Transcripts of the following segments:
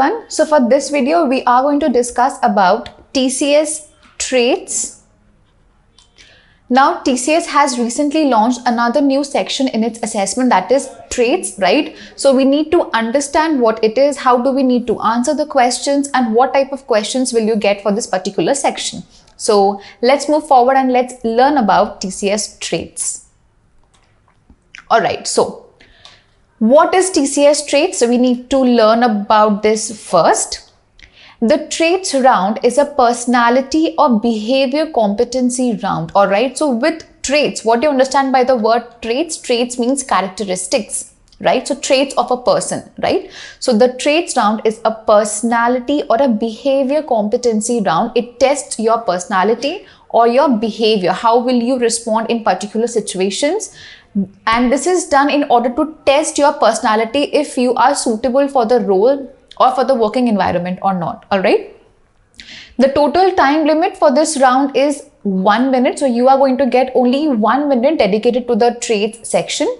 everyone. So for this video, we are going to discuss about TCS traits. Now TCS has recently launched another new section in its assessment, that is traits, right? So we need to understand what it is, how do we need to answer the questions, and what type of questions will you get for this particular section. So let's move forward and let's learn about TCS traits. All right, so what is TCS traits? So we need to learn about this first. The traits round is a personality or behavior competency round. All right. So with traits, what do you understand by the word traits? Traits means characteristics, right? So traits of a person, right? So the traits round is a personality or a behavior competency round. It tests your personality or your behavior. How will you respond in particular situations? And this is done in order to test your personality if you are suitable for the role or for the working environment or not. All right. The total time limit for this round is 1 minute. So you are going to get only 1 minute dedicated to the traits section.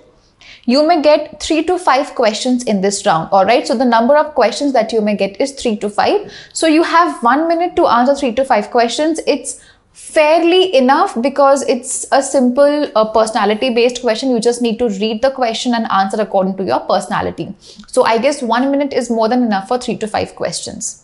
You may get 3 to 5 questions in this round. All right. So the number of questions that you may get is 3 to 5. So you have 1 minute to answer 3 to 5 questions. It's fairly enough because it's a simple personality based question. You just need to read the question and answer according to your personality. So I guess 1 minute is more than enough for 3 to 5 questions.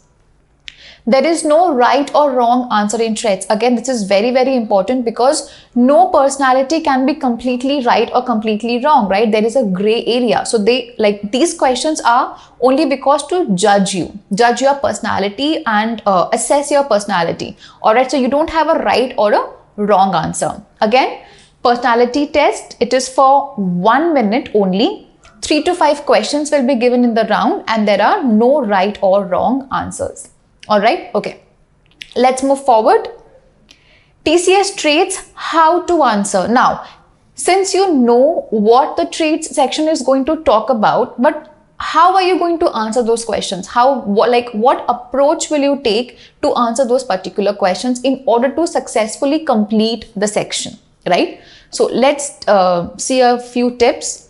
There is no right or wrong answer in traits. Again, this is very, very important because no personality can be completely right or completely wrong, right? There is a gray area. So these questions are only because to judge your personality and assess your personality. All right. So you don't have a right or a wrong answer. Again, personality test, it is for 1 minute only. 3 to 5 questions will be given in the round and there are no right or wrong answers. All right. Okay. Let's move forward. TCS traits, how to answer. Now, since you know what the traits section is going to talk about, but how are you going to answer those questions? What approach will you take to answer those particular questions in order to successfully complete the section, right? So let's see a few tips.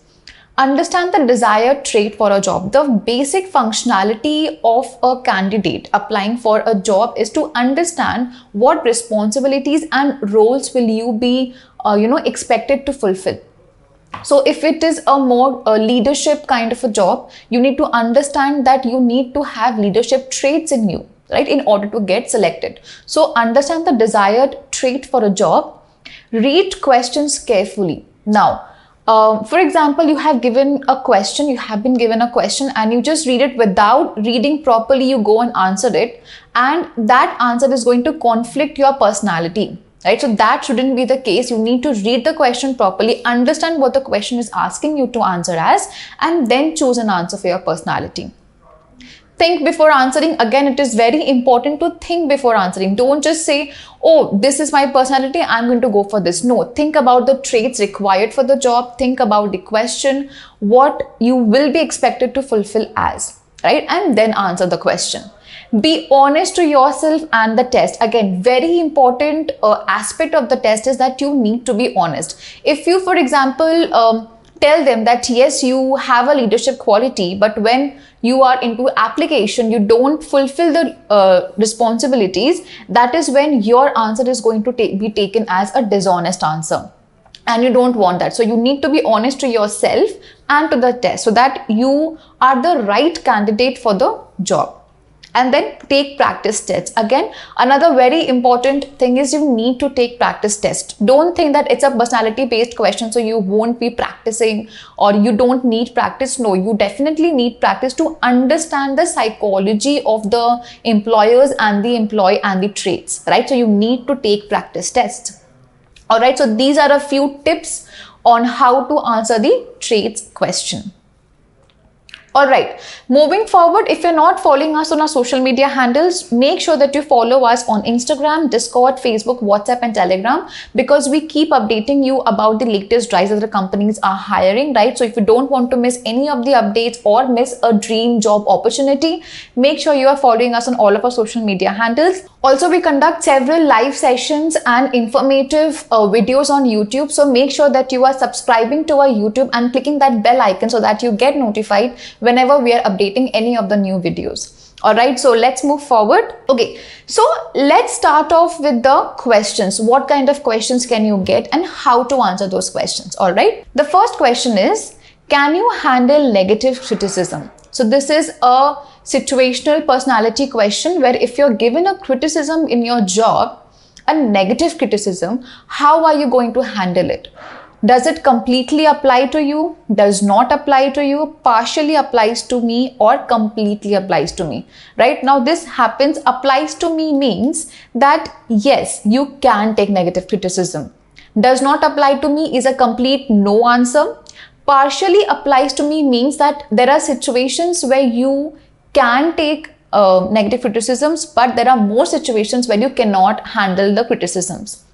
Understand the desired trait for a job. The basic functionality of a candidate applying for a job is to understand what responsibilities and roles will you be, expected to fulfill. So if it is a more leadership kind of a job, you need to understand that you need to have leadership traits in you, right, in order to get selected. So understand the desired trait for a job. Read questions carefully. Now, for example, you have been given a question and you just read it without reading properly, you go and answer it, and that answer is going to conflict your personality, right? So that shouldn't be the case. You need to read the question properly, understand what the question is asking you to answer as, and then choose an answer for your personality. Think before answering. Again, it is very important to think before answering. Don't just say, oh, this is my personality, I'm going to go for this. No, think about the traits required for the job. Think about the question, what you will be expected to fulfill as, right? And then answer the question. Be honest to yourself and the test. Again, very important aspect of the test is that you need to be honest. If you, for example, tell them that yes, you have a leadership quality, but when you are into application, you don't fulfill the responsibilities, that is when your answer is going to be taken as a dishonest answer. And you don't want that. So you need to be honest to yourself and to the test so that you are the right candidate for the job. And then take practice tests. Again, another very important thing is you need to take practice tests. Don't think that it's a personality based question, so you won't be practicing or you don't need practice. No, you definitely need practice to understand the psychology of the employers and the employee and the traits, right? So you need to take practice tests. All right. So these are a few tips on how to answer the traits question. All right, moving forward, if you're not following us on our social media handles, make sure that you follow us on Instagram, Discord, Facebook, WhatsApp, and Telegram, because we keep updating you about the latest drives that the companies are hiring, right? So if you don't want to miss any of the updates or miss a dream job opportunity, make sure you are following us on all of our social media handles. Also, we conduct several live sessions and informative videos on YouTube. So make sure that you are subscribing to our YouTube and clicking that bell icon so that you get notified whenever we are updating any of the new videos. All right, so let's move forward. Okay, so let's start off with the questions. What kind of questions can you get and how to answer those questions? All right, the first question is, can you handle negative criticism? So this is a situational personality question where if you're given a criticism in your job, a negative criticism, how are you going to handle it? Does it completely apply to you? Does not apply to you? Partially applies to me or completely applies to me? Right now this happens, applies to me means that yes, you can take negative criticism. Does not apply to me is a complete no answer. Partially applies to me means that there are situations where you can take negative criticisms, but there are more situations where you cannot handle the criticisms.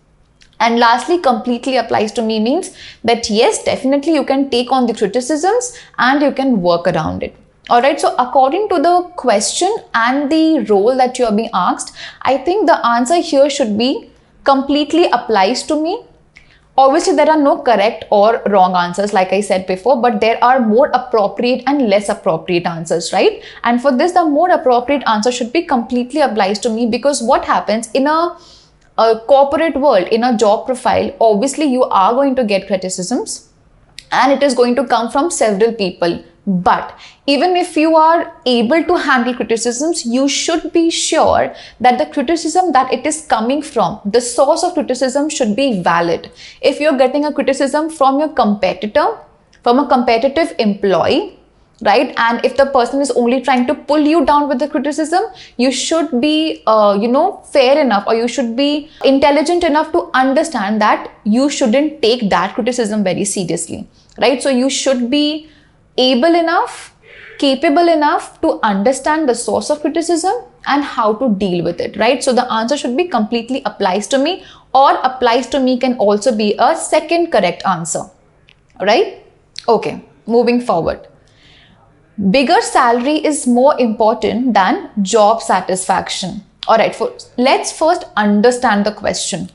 And lastly, completely applies to me means that yes, definitely you can take on the criticisms and you can work around it. All right, so according to the question and the role that you are being asked, I think the answer here should be completely applies to me. Obviously, there are no correct or wrong answers, like I said before, but there are more appropriate and less appropriate answers, right? And for this, the more appropriate answer should be completely applies to me, because what happens in a corporate world, in a job profile, obviously you are going to get criticisms and it is going to come from several people. But even if you are able to handle criticisms, you should be sure that the criticism that it is coming from, the source of criticism should be valid. If you're getting a criticism from your competitor, from a competitive employee, right, and if the person is only trying to pull you down with the criticism, you should be fair enough, or you should be intelligent enough to understand that you shouldn't take that criticism very seriously, right? So you should be able enough, capable enough to understand the source of criticism and how to deal with it, right? So the answer should be completely applies to me, or applies to me can also be a second correct answer, right? Okay, moving forward. Bigger salary is more important than job satisfaction. All right, let's first understand the question.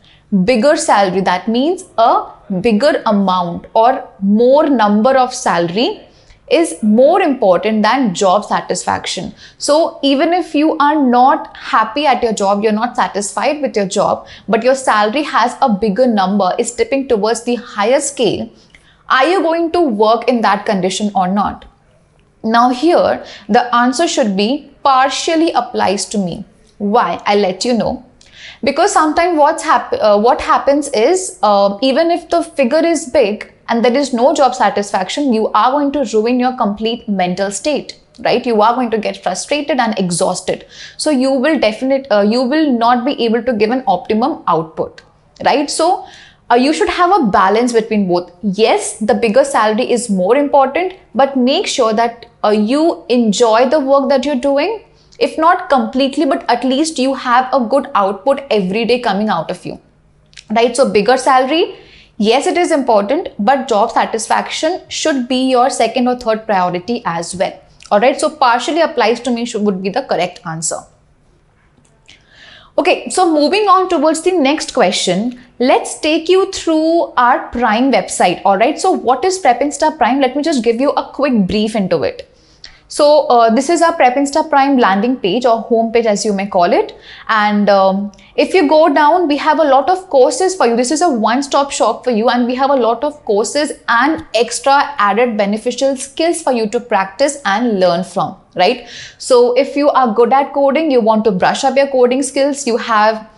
Bigger salary, that means a bigger amount or more number of salary is more important than job satisfaction. So even if you are not happy at your job, you're not satisfied with your job, but your salary has a bigger number, is tipping towards the higher scale, are you going to work in that condition or not? Now here, the answer should be partially applies to me. Why? I'll let you know. Because sometimes what happens is, even if the figure is big and there is no job satisfaction, you are going to ruin your complete mental state, right? You are going to get frustrated and exhausted. So you will not be able to give an optimum output, right? So you should have a balance between both. Yes, the bigger salary is more important, but make sure that you enjoy the work that you're doing. If not completely, but at least you have a good output every day coming out of you, right? So bigger salary, yes, it is important, but job satisfaction should be your second or third priority as well. All right, so partially applies to me would be the correct answer. Okay, so moving on towards the next question, let's take you through our Prime website. All right, so what is PrepInsta Prime? Let me just give you a quick brief into it. So this is our PrepInsta Prime landing page, or home page as you may call it. And if you go down, we have a lot of courses for you. This is a one-stop shop for you, and we have a lot of courses and extra added beneficial skills for you to practice and learn from, right? So if you are good at coding, you want to brush up your coding skills, you have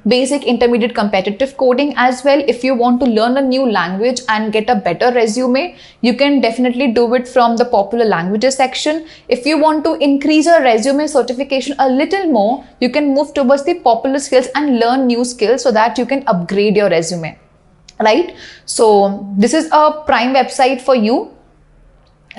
basic, intermediate, competitive coding as well. If you want to learn a new language and get a better resume, you can definitely do it from the popular languages section. If you want to increase your resume certification a little more, you can move towards the popular skills and learn new skills so that you can upgrade your resume, right? So this is a Prime website for you,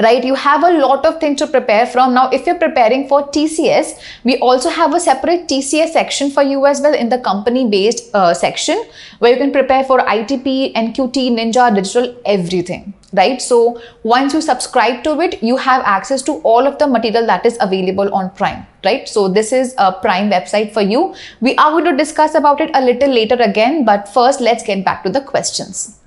right? You have a lot of things to prepare from. Now, if you're preparing for TCS, we also have a separate TCS section for you as well in the company-based section, where you can prepare for ITP, NQT, Ninja, Digital, everything, right? So once you subscribe to it, you have access to all of the material that is available on Prime, right? So this is a Prime website for you. We are going to discuss about it a little later again, but first let's get back to the questions.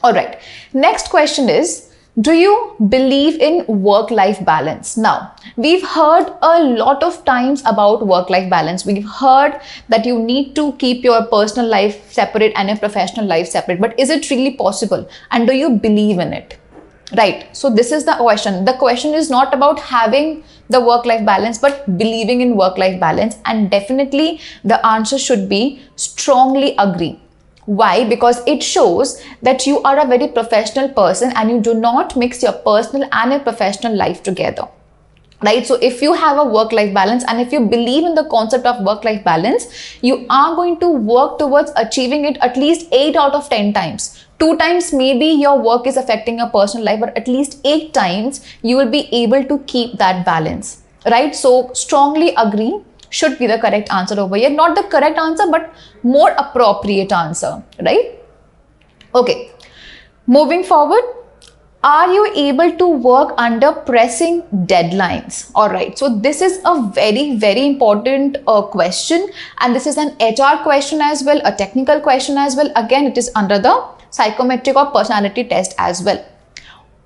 All right, next question is, Do you believe in work-life balance? Now, we've heard a lot of times about work-life balance. We've heard that you need to keep your personal life separate and your professional life separate. But is it really possible? And do you believe in it? Right. So this is the question. The question is not about having the work-life balance, but believing in work-life balance. And definitely the answer should be strongly agree. Why? Because it shows that you are a very professional person and you do not mix your personal and your professional life together. Right? So if you have a work-life balance and if you believe in the concept of work-life balance, you are going to work towards achieving it at least 8 out of 10 times. 2 times maybe your work is affecting your personal life, but at least 8 times you will be able to keep that balance. Right? So strongly agree should be the correct answer over here. Not the correct answer, but more appropriate answer, right? Okay, moving forward. Are you able to work under pressing deadlines? All right, so this is a very, very important question, and this is an HR question as well, a technical question as well. Again, it is under the psychometric or personality test as well.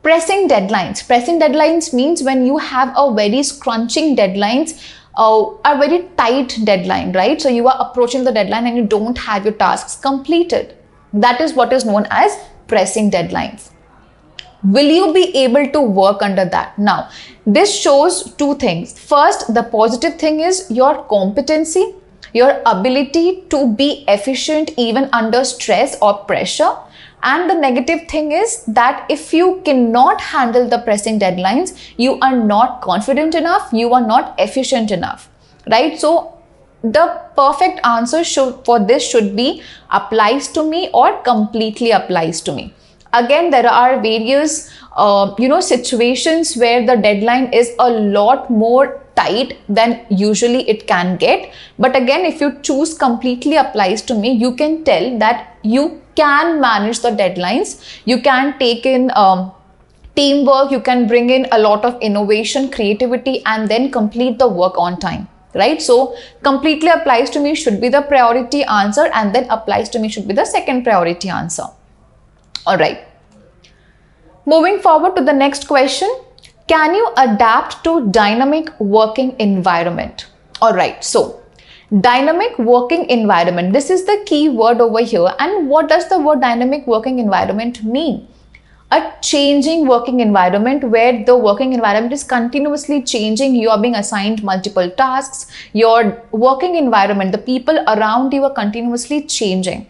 Pressing deadlines. Pressing deadlines means when you have a very scrunching deadlines, a very tight deadline, right? So you are approaching the deadline and you don't have your tasks completed. That is what is known as pressing deadlines. Will you be able to work under that? Now, this shows 2 things. First, the positive thing is your competency, your ability to be efficient even under stress or pressure. And the negative thing is that if you cannot handle the pressing deadlines, you are not confident enough, you are not efficient enough, right? So the perfect answer for this should be applies to me or completely applies to me. Again, there are various situations where the deadline is a lot more tight than usually it can get. But again, if you choose completely applies to me, you can tell that you can manage the deadlines. You can take in teamwork, you can bring in a lot of innovation, creativity, and then complete the work on time. Right? So completely applies to me should be the priority answer, and then applies to me should be the second priority answer. All right. Moving forward to the next question. Can you adapt to dynamic working environment? All right. So dynamic working environment. This is the key word over here. And what does the word dynamic working environment mean? A changing working environment where the working environment is continuously changing. You are being assigned multiple tasks. Your working environment, the people around you are continuously changing.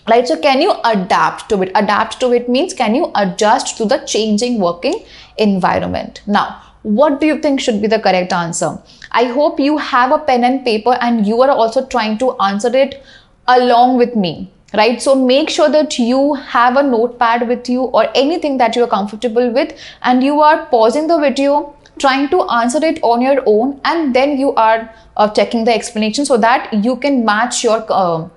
Right? So can you adapt to it? Adapt to it means can you adjust to the changing working environment? Now, what do you think should be the correct answer? I hope you have a pen and paper and you are also trying to answer it along with me. Right? So make sure that you have a notepad with you or anything that you are comfortable with, and you are pausing the video, trying to answer it on your own, and then you are checking the explanation so that you can match your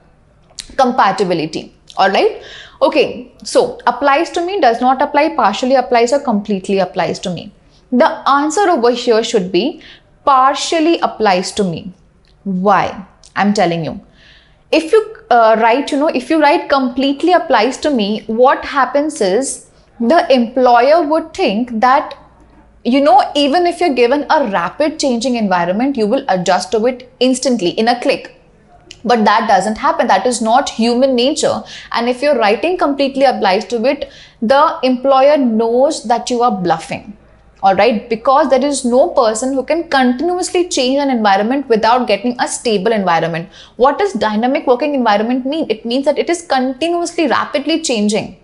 compatibility. All right. Okay. So applies to me, does not apply, partially applies, or completely applies to me. The answer over here should be partially applies to me. Why? I'm telling you. If you write completely applies to me, what happens is the employer would think that, even if you're given a rapid changing environment, you will adjust to it instantly in a click. But that doesn't happen. That is not human nature. And if you're writing completely applies to it, the employer knows that you are bluffing. All right, because there is no person who can continuously change an environment without getting a stable environment. What does dynamic working environment mean? It means that it is continuously rapidly changing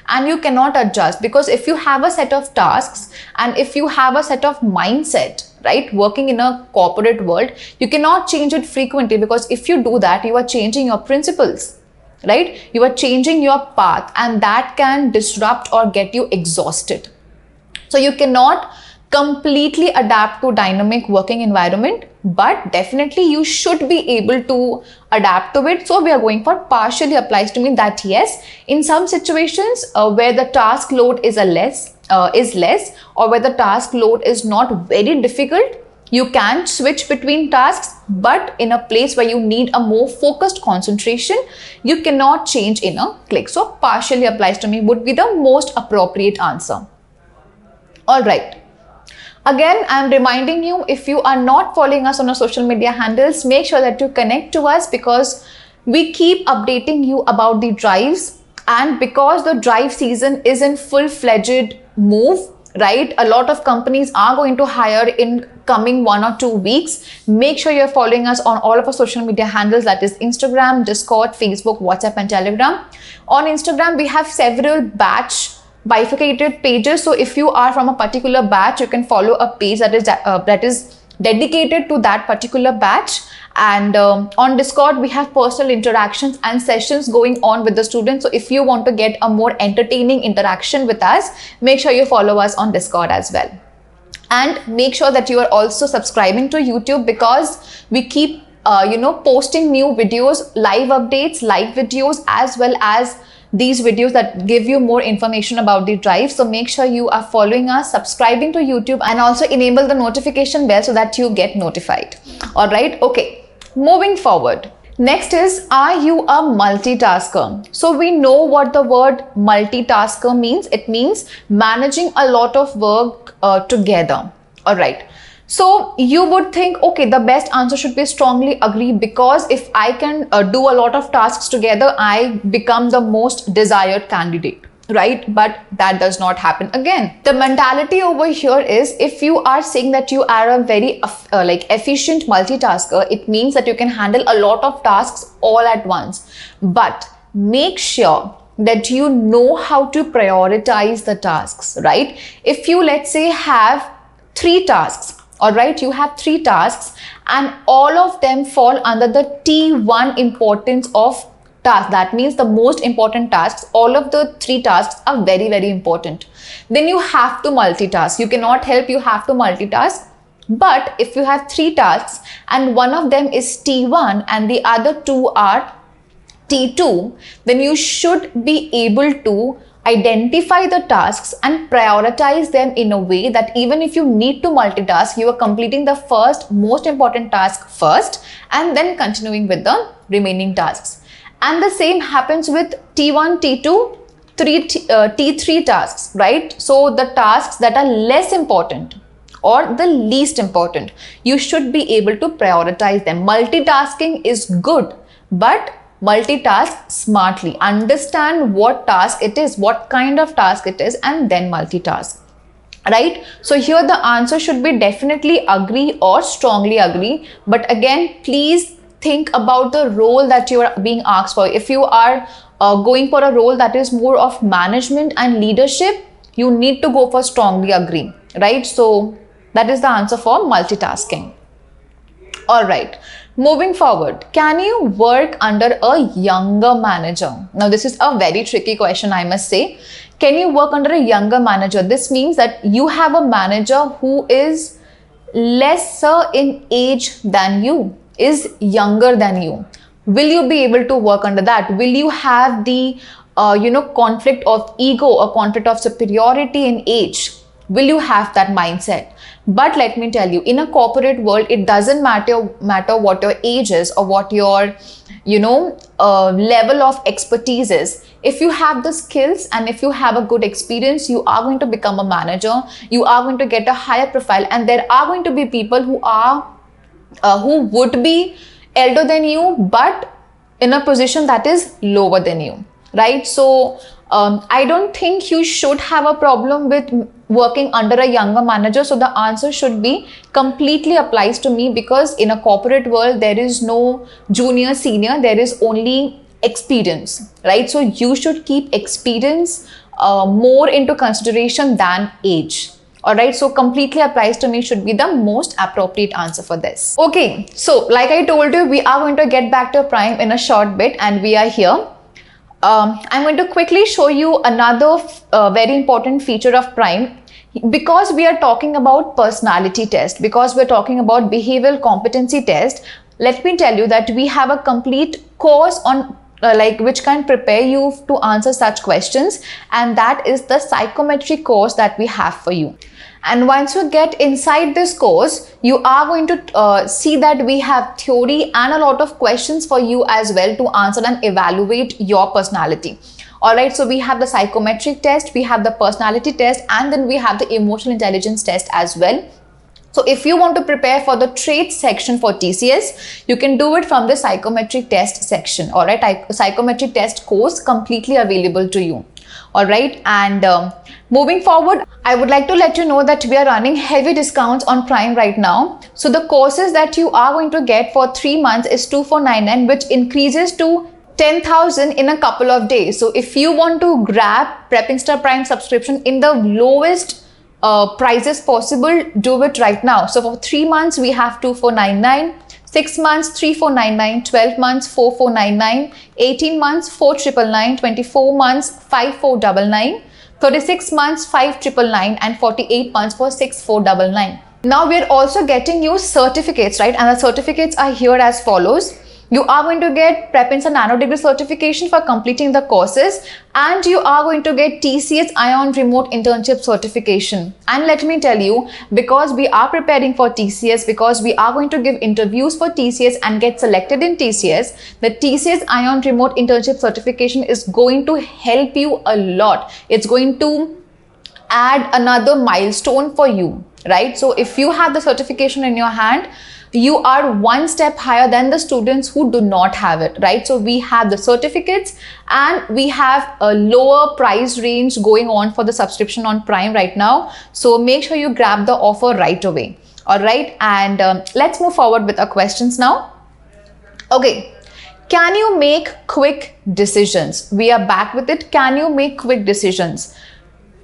and you cannot adjust, because if you have a set of tasks and if you have a set of mindset, right, working in a corporate world, you cannot change it frequently, because if you do that, you are changing your principles, right? You are changing your path, and that can disrupt or get you exhausted. So you cannot completely adapt to dynamic working environment, but definitely you should be able to adapt to it. So we are going for partially applies to mean that yes, in some situations where the task load is less, or where the task load is not very difficult, you can switch between tasks, but in a place where you need a more focused concentration, you cannot change in a click. So partially applies to me would be the most appropriate answer. All right. Again, I'm reminding you, if you are not following us on our social media handles, make sure that you connect to us, because we keep updating you about the drives, and because the drive season is in full-fledged move, right? A lot of companies are going to hire in coming 1 or 2 weeks. Make sure you're following us on all of our social media handles, that is Instagram, Discord, Facebook, WhatsApp, and Telegram. On Instagram, we have several batch bifurcated pages. So if you are from a particular batch, you can follow a page that is dedicated to that particular batch. And on Discord, we have personal interactions and sessions going on with the students. So if you want to get a more entertaining interaction with us, make sure you follow us on Discord as well. And make sure that you are also subscribing to YouTube, because we keep posting new videos, live updates, live videos, as well as these videos that give you more information about the drive. So make sure you are following us, subscribing to YouTube, and also enable the notification bell so that you get notified. All right. Okay. Moving forward. Next is, are you a multitasker? So we know what the word multitasker means. It means managing a lot of work together. All right. So you would think, okay, the best answer should be strongly agree, because if I can do a lot of tasks together, I become the most desired candidate, right? But that does not happen. Again, the mentality over here is, if you are saying that you are a very efficient multitasker, it means that you can handle a lot of tasks all at once. But make sure that you know how to prioritize the tasks, right? If you, let's say, have 3 tasks, all right, you have 3 tasks, and all of them fall under the T1 importance of task. That means the most important tasks, all of the 3 tasks are very, very important. Then you have to multitask. You cannot help, you have to multitask. But if you have 3 tasks and one of them is T1 and the other 2 are T2, then you should be able to identify the tasks and prioritize them in a way that even if you need to multitask, you are completing the first most important task first and then continuing with the remaining tasks. And the same happens with T1, T2, T3 tasks, right? So the tasks that are less important or the least important, you should be able to prioritize them. Multitasking is good, but multitask smartly. Understand what task it is, what kind of task it is, and then multitask, right? So here the answer should be definitely agree or strongly agree. But again, please think about the role that you are being asked for. If you are going for a role that is more of management and leadership, you need to go for strongly agree, right? So that is the answer for multitasking. All right. Moving forward, can you work under a younger manager? Now, this is a very tricky question, I must say. Can you work under a younger manager? This means that you have a manager who is lesser in age than you, is younger than you. Will you be able to work under that? Will you have the conflict of ego or conflict of superiority in age? Will you have that mindset? But let me tell you, in a corporate world, it doesn't matter what your age is or what your level of expertise is. If you have the skills and if you have a good experience, you are going to become a manager. You are going to get a higher profile, and there are going to be people who would be elder than you, but in a position that is lower than you, right? So I don't think you should have a problem with working under a younger manager. So the answer should be completely applies to me, because in a corporate world, there is no junior, senior, there is only experience, right? So you should keep experience more into consideration than age. All right, so completely applies to me should be the most appropriate answer for this. Okay, so like I told you, we are going to get back to Prime in a short bit, and we are here. I'm going to quickly show you another very important feature of Prime. Because we are talking about personality test, because we're talking about behavioral competency test, let me tell you that we have a complete course on which can prepare you to answer such questions, and that is the psychometry course that we have for you. And once you get inside this course, you are going to see that we have theory and a lot of questions for you as well to answer and evaluate your personality. All right, so we have the psychometric test, we have the personality test, and then we have the emotional intelligence test as well. So if you want to prepare for the traits section for TCS, you can do it from the psychometric test section. All right, psychometric test course completely available to you. All right, and moving forward, I would like to let you know that we are running heavy discounts on Prime right now. So the courses that you are going to get for 3 months is 2499, which increases to 10,000 in a couple of days. So if you want to grab Prepping Star Prime subscription in the lowest prices possible, do it right now. So for 3 months we have 2499, 6 months 3499, 12 months 4499, 18 months 4999, 24 months 5499, 36 months 5999, and 48 months for 6499. Now we are also getting you certificates, right? And the certificates are here as follows. You are going to get Prepping Star Nano Degree certification for completing the courses, and you are going to get TCS Ion Remote Internship certification. And let me tell you, because we are preparing for TCS, because we are going to give interviews for TCS and get selected in TCS, the TCS Ion Remote Internship certification is going to help you a lot. It's going to add another milestone for you, right? So if you have the certification in your hand, you are one step higher than the students who do not have it, right? So we have the certificates and we have a lower price range going on for the subscription on Prime right now. So make sure you grab the offer right away. All right, and let's move forward with our questions now. Okay, can you make quick decisions? We are back with it. Can you make quick decisions?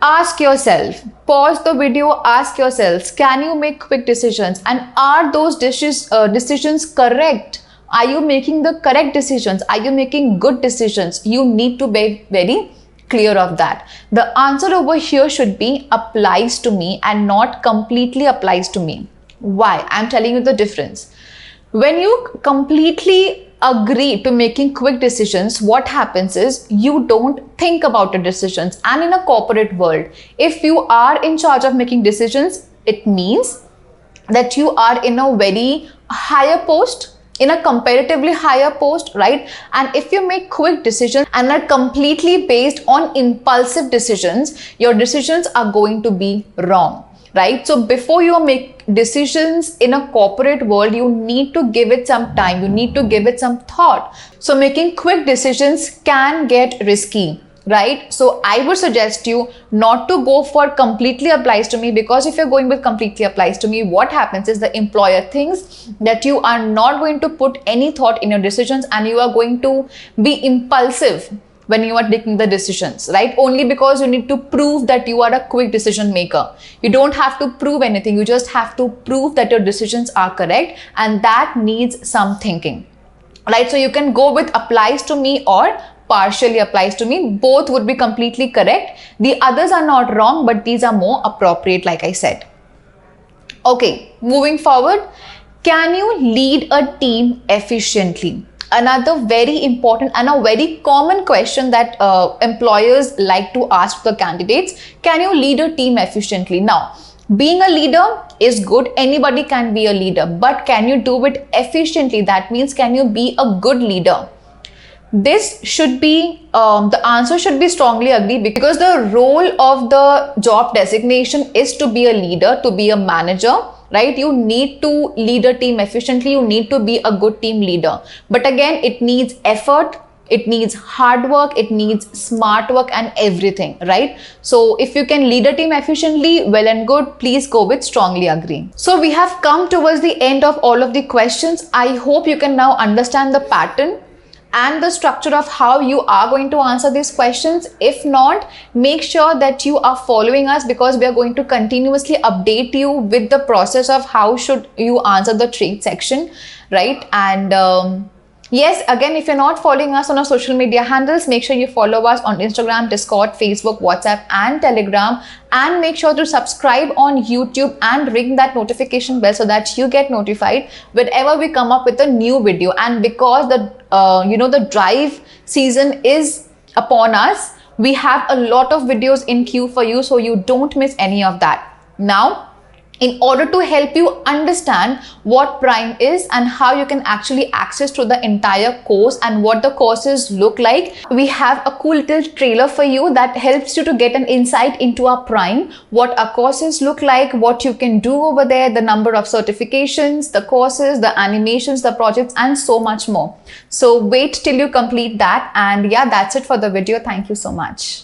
Ask yourself, pause the video, ask yourselves, can you make quick decisions, and are those decisions correct? Are you making the correct decisions? Are you making good decisions? You need to be very clear of that. The answer over here should be applies to me and not completely applies to me. Why? I'm telling you the difference. When you completely agree to making quick decisions, what happens is you don't think about the decisions. And in a corporate world, if you are in charge of making decisions, it means that you are in a very higher post, in a comparatively higher post, right? And if you make quick decisions and are completely based on impulsive decisions, your decisions are going to be wrong, right? So before you make decisions in a corporate world, you need to give it some time, you need to give it some thought. So making quick decisions can get risky, right? So I would suggest you not to go for completely applies to me, because if you're going with completely applies to me, what happens is the employer thinks that you are not going to put any thought in your decisions and you are going to be impulsive when you are taking the decisions, right? Only because you need to prove that you are a quick decision maker. You don't have to prove anything. You just have to prove that your decisions are correct, and that needs some thinking, right? So you can go with applies to me or partially applies to me. Both would be completely correct. The others are not wrong, but these are more appropriate, like I said. Okay, moving forward. Can you lead a team efficiently? Another very important and a very common question that employers like to ask the candidates: can you lead a team efficiently? Now, being a leader is good. Anybody can be a leader, but can you do it efficiently? That means, can you be a good leader? This should be, the answer should be strongly agree, because the role of the job designation is to be a leader, to be a manager, right? You need to lead a team efficiently. You need to be a good team leader. But again, it needs effort, it needs hard work, it needs smart work and everything, right? So if you can lead a team efficiently, well and good, please go with strongly agree. So we have come towards the end of all of the questions. I hope you can now understand the pattern and the structure of how you are going to answer these questions. If not, make sure that you are following us, because we are going to continuously update you with the process of how should you answer the trait section, right? And yes, again, if you're not following us on our social media handles, make sure you follow us on Instagram, Discord, Facebook, WhatsApp and Telegram, and make sure to subscribe on YouTube and ring that notification bell so that you get notified whenever we come up with a new video. And because the the drive season is upon us, we have a lot of videos in queue for you, so you don't miss any of that. Now, in order to help you understand what Prime is and how you can actually access to the entire course and what the courses look like. We have a cool little trailer for you that helps you to get an insight into our Prime, what our courses look like, what you can do over there, the number of certifications, the courses, the animations, the projects, and so much more. So wait till you complete that. And yeah, that's it for the video. Thank you so much.